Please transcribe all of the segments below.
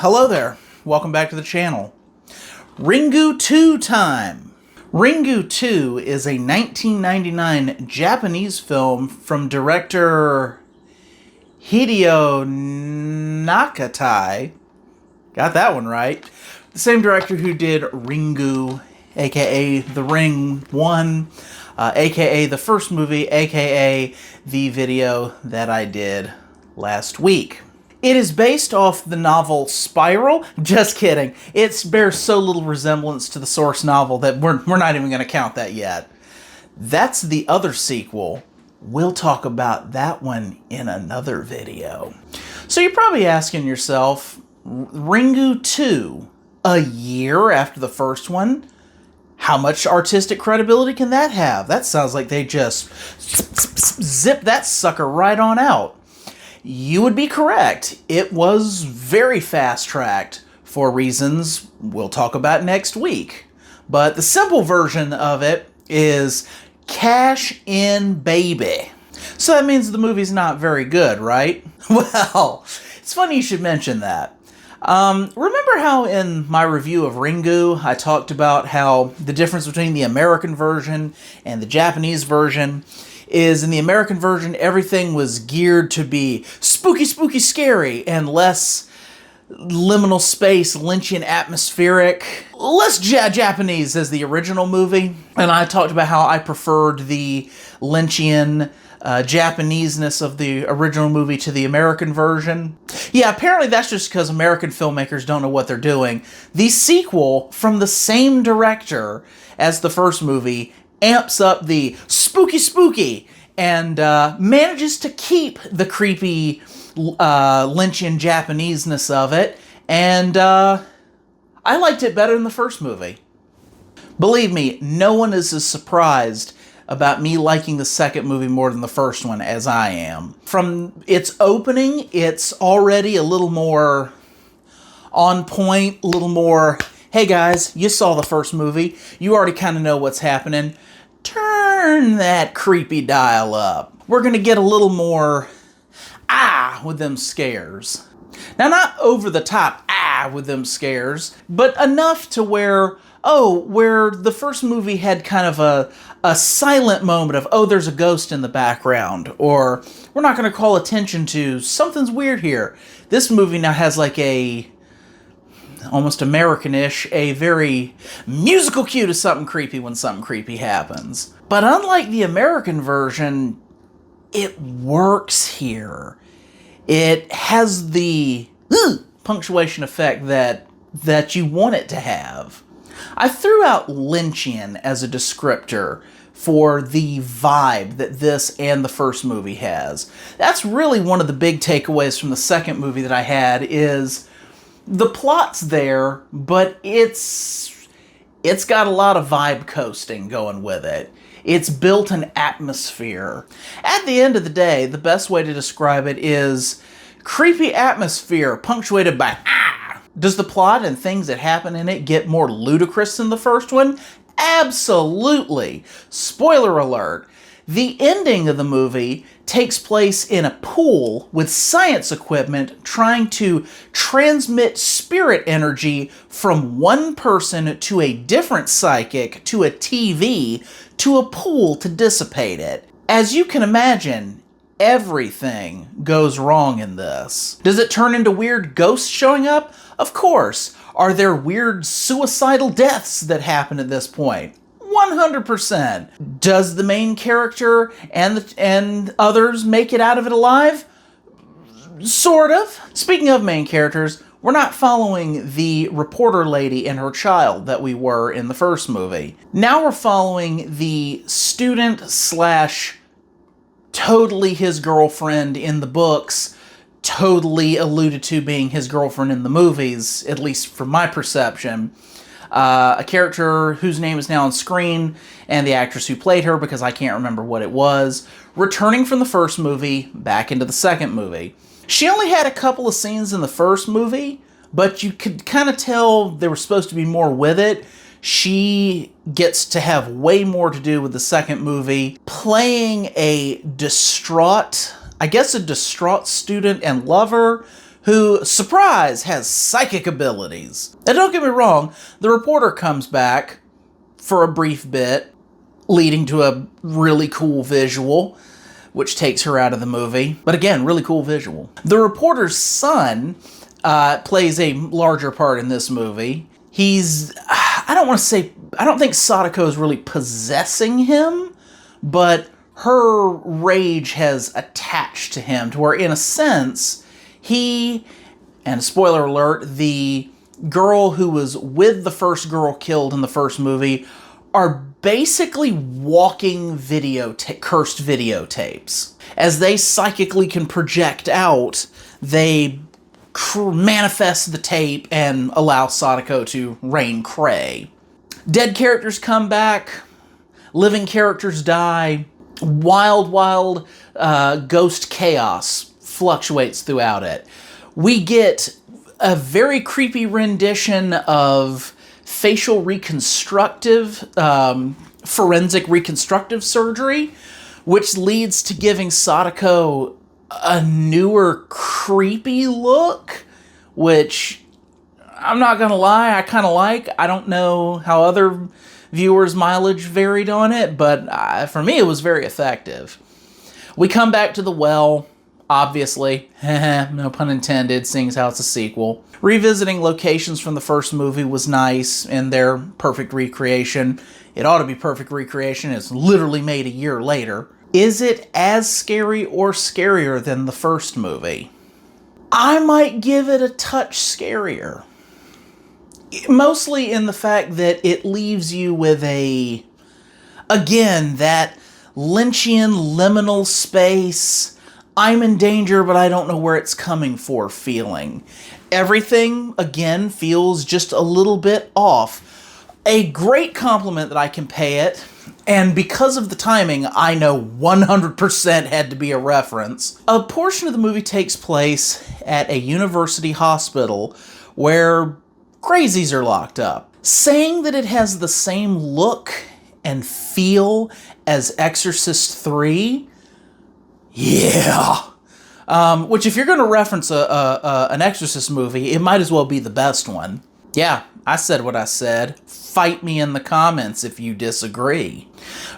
Hello there. Welcome back to the channel. Ringu 2 time. Ringu 2 is a 1999 Japanese film from director Hideo Nakatai. Got that one right. The same director who did Ringu, aka The Ring 1, aka the first movie, aka the video that I did last week. It is based off the novel Spiral. Just kidding. It bears so little resemblance to the source novel that we're not even going to count that yet. That's the other sequel. We'll talk about that one in another video. So you're probably asking yourself, Ringu 2, a year after the first one? How much artistic credibility can that have? That sounds like they just zip that sucker right on out. You would be correct. It was very fast-tracked for reasons we'll talk about next week. But the simple version of it is cash in, baby. So that means the movie's not very good, right? Well, it's funny you should mention that. Remember how in my review of Ringu, I talked about how the difference between the American version and the Japanese version is in the American version, everything was geared to be spooky, spooky, scary, and less liminal space, Lynchian atmospheric, less Japanese as the original movie. And I talked about how I preferred the Lynchian Japaneseness of the original movie to the American version. Yeah, apparently that's just because American filmmakers don't know what they're doing. The sequel from the same director as the first movie amps up the spooky and manages to keep the creepy Lynchian Japaneseness of it, and I liked it better than the first movie. Believe me, no one is as surprised about me liking the second movie more than the first one as I am. From its opening, it's already a little more on point, a little more, hey guys, you saw the first movie, you already kind of know what's happening. Turn that creepy dial up. We're going to get a little more with them scares. Now, not over the top with them scares, but enough to where the first movie had kind of a silent moment of, there's a ghost in the background, or we're not going to call attention to something's weird here. This movie now has like a almost American-ish, a very musical cue to something creepy when something creepy happens. But unlike the American version, it works here. It has the punctuation effect that you want it to have. I threw out Lynchian as a descriptor for the vibe that this and the first movie has. That's really one of the big takeaways from the second movie that I had is the plot's there, but it's got a lot of vibe coasting going with it. It's built an atmosphere. At the end of the day, the best way to describe it is creepy atmosphere punctuated by Does the plot and things that happen in it get more ludicrous than the first one? Absolutely. Spoiler alert. The ending of the movie takes place in a pool with science equipment trying to transmit spirit energy from one person to a different psychic to a TV to a pool to dissipate it. As you can imagine, everything goes wrong in this. Does it turn into weird ghosts showing up? Of course. Are there weird suicidal deaths that happen at this point? 100%. Does the main character and others make it out of it alive? Sort of. Speaking of main characters, we're not following the reporter lady and her child that we were in the first movie. Now we're following the student / totally his girlfriend in the books, totally alluded to being his girlfriend in the movies, at least from my perception. A character whose name is now on screen, and the actress who played her, because I can't remember what it was, returning from the first movie back into the second movie. She only had a couple of scenes in the first movie, but you could kind of tell there was supposed to be more with it. She gets to have way more to do with the second movie, playing a distraught student and lover who, surprise, has psychic abilities. And don't get me wrong, the reporter comes back for a brief bit, leading to a really cool visual, which takes her out of the movie. But again, really cool visual. The reporter's son plays a larger part in this movie. I don't think Sadako is really possessing him, but her rage has attached to him to where, in a sense, he, and spoiler alert, the girl who was with the first girl killed in the first movie are basically walking cursed videotapes. As they psychically can project out, they manifest the tape and allow Sadako to rain cray. Dead characters come back, living characters die, wild ghost chaos fluctuates throughout it. We get a very creepy rendition of facial forensic reconstructive surgery, which leads to giving Sadako a newer, creepy look, which I'm not gonna lie, I kind of like. I don't know how other viewers' mileage varied on it, but for me it was very effective. We come back to the well, obviously, no pun intended, seeing as how it's a sequel. Revisiting locations from the first movie was nice in their perfect recreation. It ought to be perfect recreation. It's literally made a year later. Is it as scary or scarier than the first movie? I might give it a touch scarier. Mostly in the fact that it leaves you with that Lynchian liminal space, I'm in danger but I don't know where it's coming for feeling. Everything, again, feels just a little bit off. A great compliment that I can pay it, and because of the timing, I know 100% had to be a reference. A portion of the movie takes place at a university hospital where crazies are locked up. Saying that it has the same look and feel as Exorcist 3, yeah. Which, if you're going to reference an Exorcist movie, it might as well be the best one. Yeah, I said what I said. Fight me in the comments if you disagree.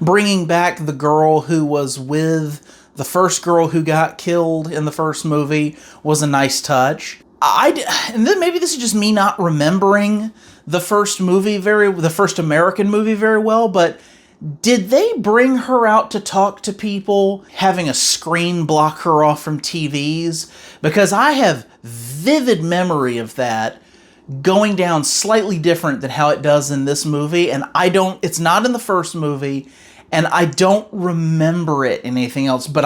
Bringing back the girl who was with the first girl who got killed in the first movie was a nice touch. And then maybe this is just me not remembering the first American movie very well, but did they bring her out to talk to people, having a screen block her off from TVs? Because I have vivid memory of that going down slightly different than how it does in this movie, and it's not in the first movie, and I don't remember it in anything else, but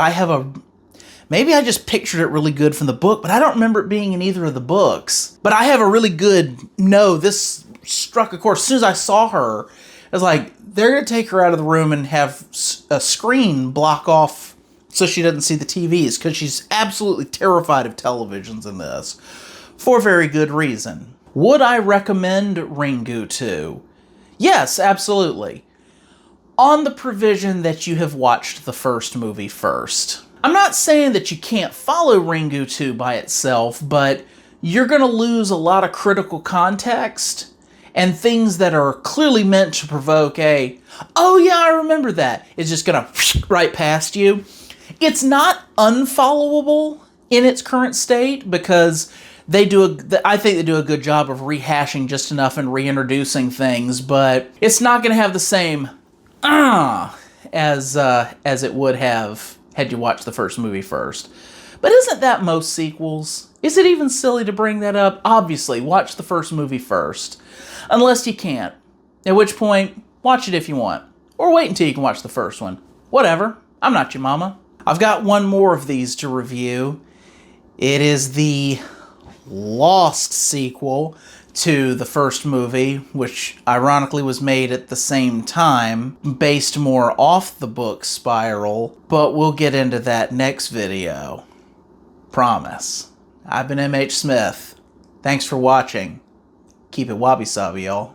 maybe I just pictured it really good from the book, but I don't remember it being in either of the books. But I have a really good, this struck a chord. As soon as I saw her, I was like, they're going to take her out of the room and have a screen block off so she doesn't see the TVs, because she's absolutely terrified of televisions in this, for very good reason. Would I recommend Ringu 2? Yes, absolutely. On the provision that you have watched the first movie first. I'm not saying that you can't follow Ringu 2 by itself, but you're going to lose a lot of critical context and things that are clearly meant to provoke oh yeah, I remember that. It's just going to right past you. It's not unfollowable in its current state because I think they do a good job of rehashing just enough and reintroducing things, but it's not going to have the same as it would have had you watched the first movie first. But isn't that most sequels? Is it even silly to bring that up? Obviously, watch the first movie first. Unless you can't. At which point, watch it if you want. Or wait until you can watch the first one. Whatever. I'm not your mama. I've got one more of these to review. It is the lost sequel to the first movie, which ironically was made at the same time, based more off the book Spiral, but we'll get into that next video. Promise. I've been MH Smith. Thanks for watching. Keep it wabi-sabi, y'all.